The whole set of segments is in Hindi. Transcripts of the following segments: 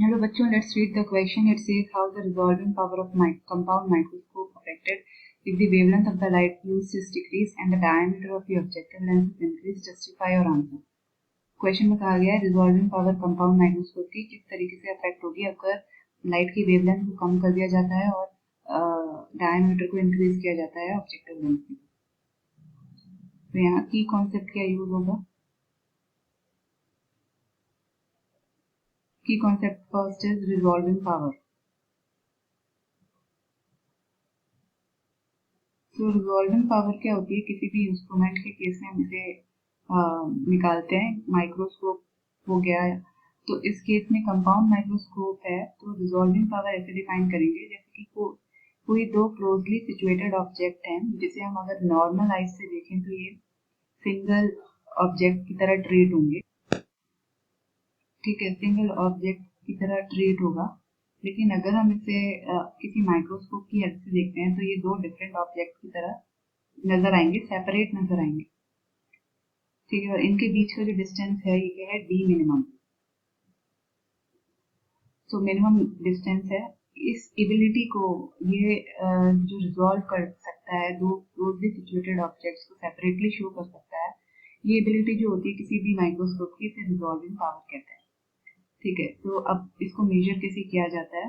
Hello बच्चों, let's read the question. It says how the resolving power of compound microscope affected if the wavelength of the light used is decreased and the diameter of the objective lens is increased. Justify your answer. Question में कहा गया है रिजॉल्विंग पावर कंपाउंड माइक्रोस्कोप की किस तरीके से अफेक्ट होगी अगर लाइट की वेवलेंथ को कम कर दिया जाता है और डायमीटर को इंक्रीज किया जाता है ऑब्जेक्टिव लेंस की। तो यहाँ की कॉन्सेप्ट क्या यूज होगा? की concept first is resolving power. तो रिजॉल्विंग पावर क्या होती है? किसी भी इंस्ट्रूमेंट के केस में हम इसे निकालते हैं। माइक्रोस्कोप हो गया, तो इस केस में कंपाउंड माइक्रोस्कोप है तो रिजॉल्विंग पावर ऐसे डिफाइन करेंगे जैसे कि कोई दो क्लोजली सिचुएटेड ऑब्जेक्ट हैं जिसे हम अगर नॉर्मल आइज से देखें तो ये सिंगल ऑब्जेक्ट की तरह ट्रीट होंगे। ठीक है, सिंगल ऑब्जेक्ट की तरह ट्रीट होगा, लेकिन अगर हम इसे किसी माइक्रोस्कोप की हेल्प से देखते हैं तो ये दो डिफरेंट ऑब्जेक्ट की तरह नजर आएंगे, सेपरेट नजर आएंगे। ठीक है, और इनके बीच का जो डिस्टेंस है ये है डी मिनिमम। तो मिनिमम डिस्टेंस है। इस एबिलिटी को ये जो रिजॉल्व कर सकता है, दो क्लोजली सिचुएटेड ऑब्जेक्ट्स को सेपरेटली शो कर सकता है, ये एबिलिटी जो होती है किसी भी माइक्रोस्कोप की, इसे रिजॉल्विंग पावर कहते हैं। ठीक है, तो अब इसको मेजर कैसे किया जाता है?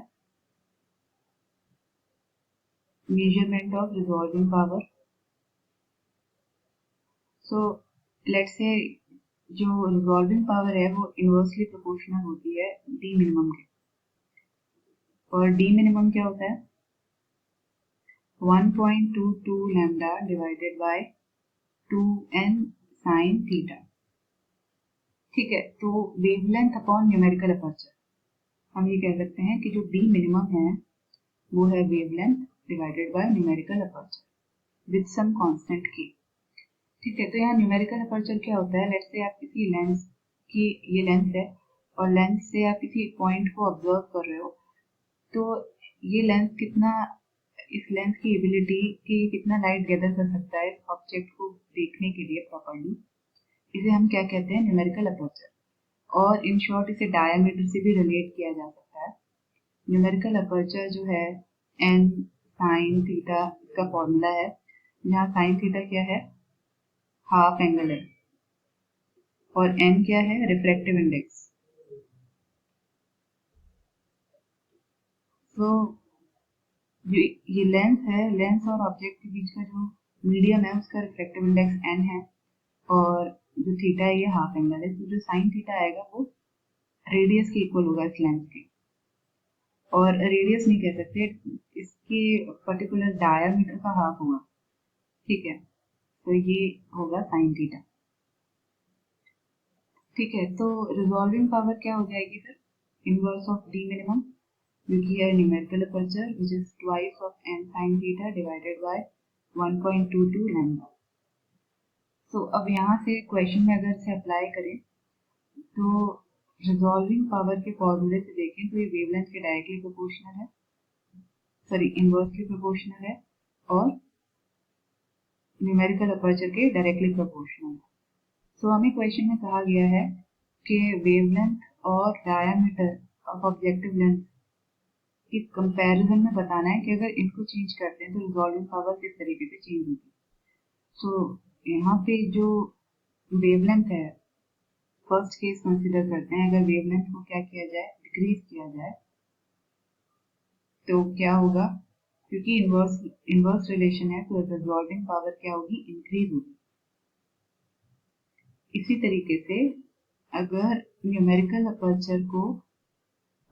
Measurement of resolving power. So let's say जो रिजॉल्विंग पावर है वो इनवर्सली प्रोपोर्शनल होती है डी मिनिमम के। और डी मिनिमम क्या होता है? 1.22 lambda divided by 2n sin theta. ठीक है, तो वेवलेंथ अपॉन न्यूमेरिकल अपर्चर, हम ये कह सकते हैं कि जो डी मिनिमम है वो है wavelength divided by numerical aperture with some constant के। ठीक है, तो यहाँ न्यूमेरिकल अपर्चर क्या होता है? लेट्स से आप किसी लेंस की, ये लेंस है और लेंस से आप किसी पॉइंट को ऑब्जर्व कर रहे हो, तो ये लेंस कितना, इस लेंस की एबिलिटी कि कितना लाइट गैदर कर सकता है ऑब्जेक्ट को देखने के लिए प्रॉपर्ली, इसे हम क्या कहते हैं? Numerical aperture. और इन शॉर्ट इसे डायमीटर से भी रिलेट किया जा सकता है। न्यूमेरिकल अपर्चर जो है n sin थीटा, इसका फॉर्मूला है। यहाँ sin थीटा क्या है? हाफ एंगल है, और n क्या है? Refractive index. तो ये लेंस है, लेंस और ऑब्जेक्ट के बीच का जो मीडियम है उसका रिफ्रैक्टिव इंडेक्स n है, और जो थीटा है ये हाफ एंगल है। तो जो साइन थीटा आएगा वो रेडियस के इक्वल होगा इस लेंस के, और रेडियस नहीं कह सकते, इसके पर्टिकुलर डायमीटर का हाफ होगा। ठीक है, तो ये होगा साइन थीटा। ठीक है, तो रिजॉल्विंग पावर क्या हो जाएगी फिर? इनवर्स ऑफ डी मिनिमम, जो कि है numerical aperture, which is twice of n sin theta divided by 1.22 lambda. तो अब यहाँ से क्वेश्चन में अगर इसे अप्लाई करें तो रिजॉल्विंग पावर के फॉर्मूले से देखें तो ये वेवलेंथ के डायरेक्टली प्रोपोर्शनल है, सॉरी इनवर्सली प्रोपोर्शनल है, और न्यूमेरिकल अपर्चर के डायरेक्टली प्रोपोर्शनल है। तो हमें क्वेश्चन में कहा गया है कि वेवलेंथ और डायमीटर ऑफ ऑब्जेक्टिव लेंस इस कंपैरिजन में बताना है कि अगर इनको चेंज करते हैं तो रिजॉल्विंग पावर किस तरीके से चेंज होगी। सो यहाँ पे जो वेवलेंथ है, फर्स्ट केस कंसीडर करते हैं। अगर वेवलेंथ को क्या किया जाए? डिक्रीज किया जाए, तो क्या होगा? क्योंकि इनवर्स रिलेशन है तो रिजॉल्विंग पावर क्या होगी? इंक्रीज होगी। इसी तरीके से अगर न्यूमेरिकल अपर्चर को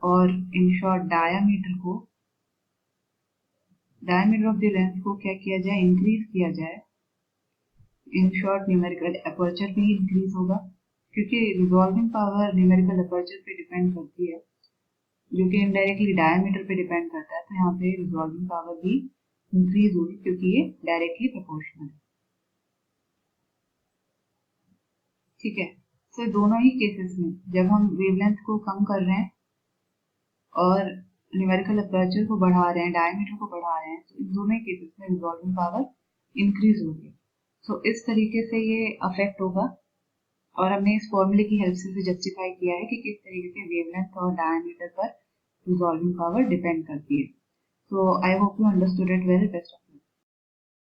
और in short diameter of the lens को क्या किया जाए? इंक्रीज किया जाए। इन शॉर्ट न्यूमेरिकल अपर्चर भी इंक्रीज होगा, क्योंकि रिजॉल्विंग पावर न्यूमेरिकल अपर्चर पे डिपेंड करती है, जो कि इनडायरेक्टली डायमीटर पे डिपेंड करता है। तो यहाँ पे रिजॉल्विंग पावर भी इंक्रीज होगी क्योंकि ये डायरेक्टली प्रोपोर्शनल है। ठीक है, तो दोनों ही केसेस में जब हम वेवलेंथ को कम कर रहे हैं और न्यूमेरिकल अपर्चर को बढ़ा रहे हैं, डायमीटर को बढ़ा रहे हैं, तो इन दोनों ही केसेस में रिजॉल्विंग पावर इंक्रीज होगी। तो इस तरीके से ये अफेक्ट होगा और हमने इस फॉर्मूले की हेल्प से जस्टिफाई किया है कि किस तरीके से वेवलेंथ और डायमीटर पर रिजॉल्विंग पावर डिपेंड करती है। So I hope you understood it well. Best of